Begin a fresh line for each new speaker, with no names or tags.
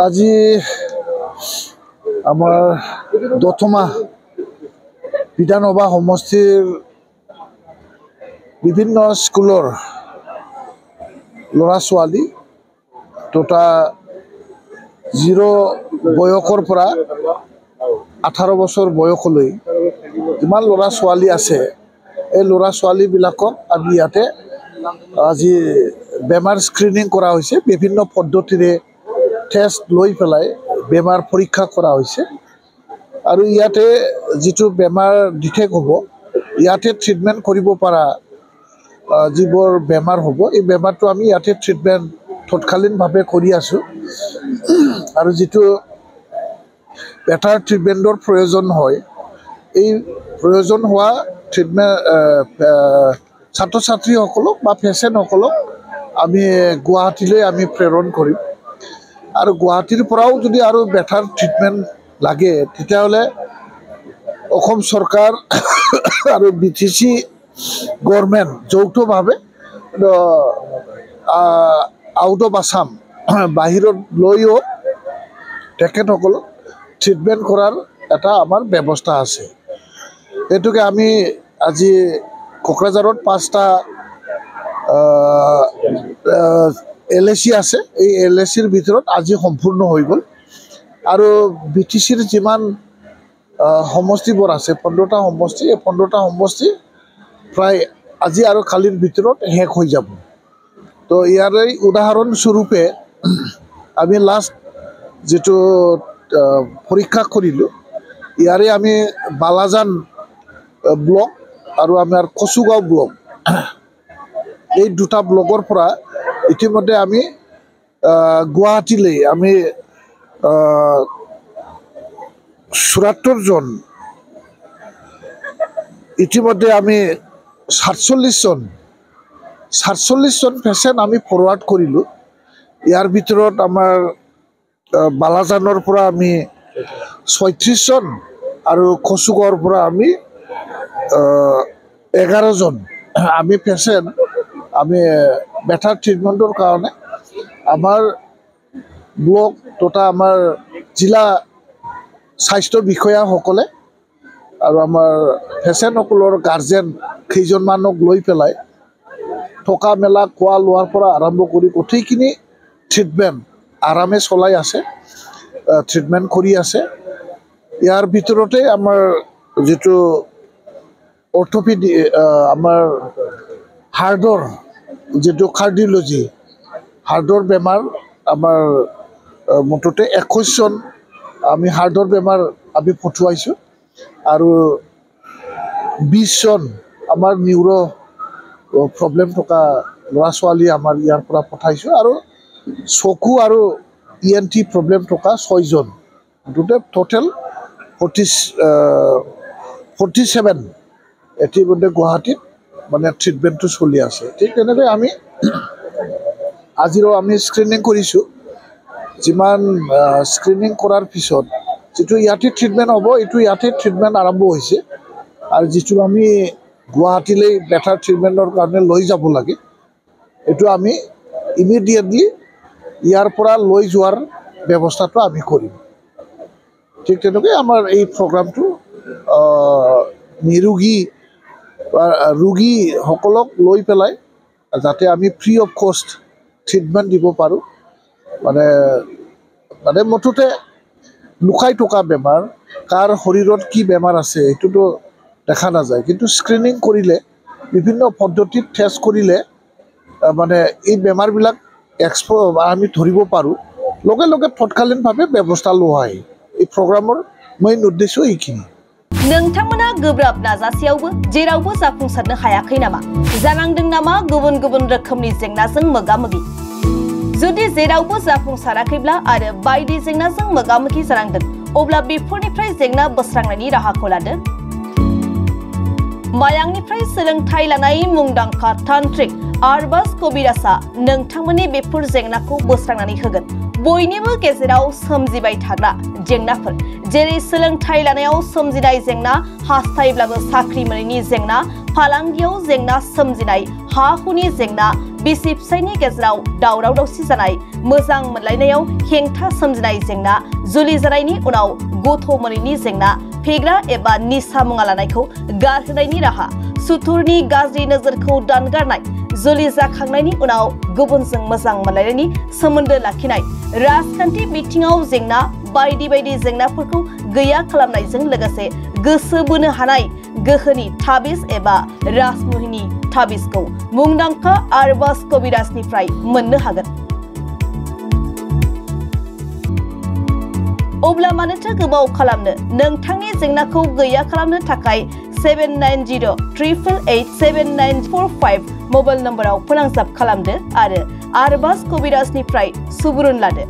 আজি আমাৰ দতমা বিধানসভা সমষ্টিৰ বিভিন্ন স্কুলৰ ল'ৰা ছোৱালী তথা 0 বয়সৰ পৰা 18 বছৰ বয়সলৈ যিমান ল'ৰা ছোৱালী আছে এই ল'ৰা ছোৱালীবিলাকক আমি ইয়াতে আজি বেমাৰ স্ক্ৰিনিং কৰা হৈছে বিভিন্ন পদ্ধতিৰে টেষ্ট লৈ পেলাই বেমাৰ পৰীক্ষা কৰা হৈছে আৰু ইয়াতে যেটো বেমাৰ ডিটেক্ট হ'ব ইয়াতে ট্ৰিটমেন্ট কৰিব পৰা যিবোৰ বেমাৰ হ'ব এই বেমাৰটো আমি ইয়াতে ট্ৰিটমেন্ট তৎকালীনভাৱে কৰি আছো আৰু যেটো বেটাৰ ট্ৰিটমেন্টৰ প্ৰয়োজন হয় এই প্ৰয়োজন হোৱা ট্ৰিটমেন্ট ছাত্ৰ ছাত্ৰীসকলক বা পেশেন্টসকলক আমি গুৱাহাটীলৈ আমি প্ৰেৰণ কৰিম আৰু গুৱাহাটীৰ পৰাও যদি আৰু বেটাৰ ট্ৰিটমেন্ট লাগে তেতিয়াহলে অসম চৰকাৰ আৰু বিটিসি গভৰ্নমেন্ট যৌথভাৱে আউট অফ আসাম বাহিৰত লৈও তেখেতসকলক ট্ৰিটমেন্ট কৰাৰ এটা আমাৰ ব্যৱস্থা আছে এটোকে আমি আজি কোকৰাঝাৰত 5টা LAC আছে এই LACৰ ভিতৰত আজি সম্পূৰ্ণ হৈ গল আৰু বিটিসিৰ যিমান সমষ্টিবোৰ আছে 15টা সমষ্টি এই 15টা সমষ্টি প্ৰায় আজি আৰু কালিৰ ভিতৰত শেষ হৈ যাব তো ইয়াৰে উদাহৰণ স্বৰূপে আমি লাষ্ট যেটো পৰীক্ষা কৰিলো ইয়াৰে আমি বালাজান ব্লক আৰু আমাৰ কচুগাঁও ব্লক এই দুটা ব্লকৰ পৰা ইতিমধ্যে আমি গুৱাহাটীলৈ আমি ৭৪ জন ইতিমধ্যে আমি ৪৭ জন পেশেন্ট আমি ফৰৱাৰ্ড কৰিলো ইয়াৰ ভিতৰত আমাৰ বালাজানৰ পৰা আমি ৩৬ জন আৰু কচুগাঁৱৰ পৰা আমি 11 জন আমি পেশেন্ট আমি বেটাৰ ট্ৰিটমেন্টৰ কাৰণে আমাৰ ব্লক তথা আমাৰ জিলা স্বাস্থ্য বিষয়াসকলে আৰু আমাৰ পেশেন্টসকলৰ গাৰ্জেন কেইজনমানক লৈ পেলাই থকা মেলা কোৱা লোৱাৰ পৰা আৰম্ভ কৰি গোটেইখিনি ট্ৰিটমেন্ট আৰামে চলাই আছে ট্ৰিটমেন্ট কৰি আছে ইয়াৰ ভিতৰতে আমাৰ যেটো অৰ্থোপেডি আমাৰ হাৰ্টৰ যেটো কাৰ্ডিওলজি হাৰ্টৰ বেমাৰ আমাৰ মুঠতে 21 জন আমি হাৰ্টৰ বেমাৰ আমি পঠুৱাইছো আৰু 20 জন আমাৰ নিউৰো প্ৰবলেম থকা ল'ৰা ছোৱালী আমাৰ ইয়াৰ পৰা পঠাইছো আৰু চকু আৰু ENT প্ৰবলেম থকা 6 জন টোটেল 47 এটিমধ্যে গুৱাহাটীত মানে ট্ৰিটমেন্টটো চলি আছে ঠিক তেনেকৈ আমি আজিৰো আমি স্ক্ৰিনিং কৰিছো যিমান স্ক্ৰিনিং কৰাৰ পিছত যেটো ইয়াতে ট্ৰিটমেন্ট হ'ব এটো ইয়াতে ট্ৰিটমেন্ট আৰম্ভ হৈছে আৰু যেটো আমি গুৱাহাটীলৈ বেটাৰ ট্ৰিটমেন্টৰ কাৰণে লৈ যাব লাগে এটো আমি ইমিডিয়েটলি ইয়াৰ পৰা লৈ যোৱাৰ ব্যৱস্থাটো আমি কৰিম ঠিক তেনেকৈ আমাৰ এই প্ৰগ্ৰামটো নিৰোগী ৰোগী সকলক লৈ পেলাই যাতে আমি ফ্ৰী অফ কষ্ট ট্ৰিটমেন্ট দিব পাৰো মানে মুঠতে লুকাই থকা বেমাৰ কাৰ শৰীৰত কি বেমাৰ আছে এটোটো দেখা নাযায় কিন্তু স্ক্ৰিনিং কৰিলে বিভিন্ন পদ্ধতিত টেষ্ট কৰিলে মানে এই বেমাৰবিলাক আমি ধৰিব পাৰো লগে লগে তৎকালীনভাৱে ব্যৱস্থা লোৱা হয় এই প্ৰগ্ৰামৰ মেইন উদ্দেশ্য এইখিনি
नोंथांमोना गोब्राब नाजासेयावबो जेरावबो जाफुंसारनो हायाखै नामा जानांदों नामा गुबुन गुबुन रोखोमनि जेंनाजों मोगा-मोगि जुदि जेरावबो जाफुंसाराखैब्ला आरो बायदि जेंनाजों मोगा-मोगि जानांदों अब्ला बेफोरनिफ्राय जेंना बोस्रांनायनि राहाखौ लादो मायांनिफ्राय सोलोंथाय लानाय मुंदांखा तान्त्रिक आरबाज कबिराजआ नोंथांमोननि बेफोर जेंनाखौ बोस्रांनानै होगोन बयनिबो गेजेराव सोमजिबाय थाग्रा जेंनाफोर जेरै सोलोंथाय लानायाव सोमजिनाय जेंना हास्थायब्लाबो साख्रि मोनैनि जेंना फालांगियाव जेंना सोमजिनाय हा हुनि जेंना बिसि फिसायनि गेजेराव दावराव दावसि जानाय, मोजां मोनलायनायाव हेंथा सोमजिनाय जेंना, जुलि जानायनि उनाव गथ' मोनैनि जेंना, फेग्रा एबा निसा मुवा लानायखौ गारहोनायनि राहा, सुथुरनि गाज्रि नोजोरखौ दानगारनाय, जुलि जाखांनायनि उनाव गुबुनजों मोजां मोनलायनायनि सोमोन्दो लाखिनाय, राजखान्थि बिथिङाव जेंना बायदि बायदि जेंनाफोरखौ गैया खालामनायजों लोगोसे गोसो बोनो हानाय गोहोनि ताबिज एबा राजमुहिनी ताबिजखौ मुंदांखा आरबाज कबिराजनिफ्राय मोननो हागोन। अब्ला मानोथो गोबाव खालामनो? नोंथांनि जेंनाखौ गैया खालामनो थाखाय 7908887945 मबाइल नम्बराव फोनांजाब खालामदो आरो आरबाज कबिराजनिफ्राय सुबुरुन लादो।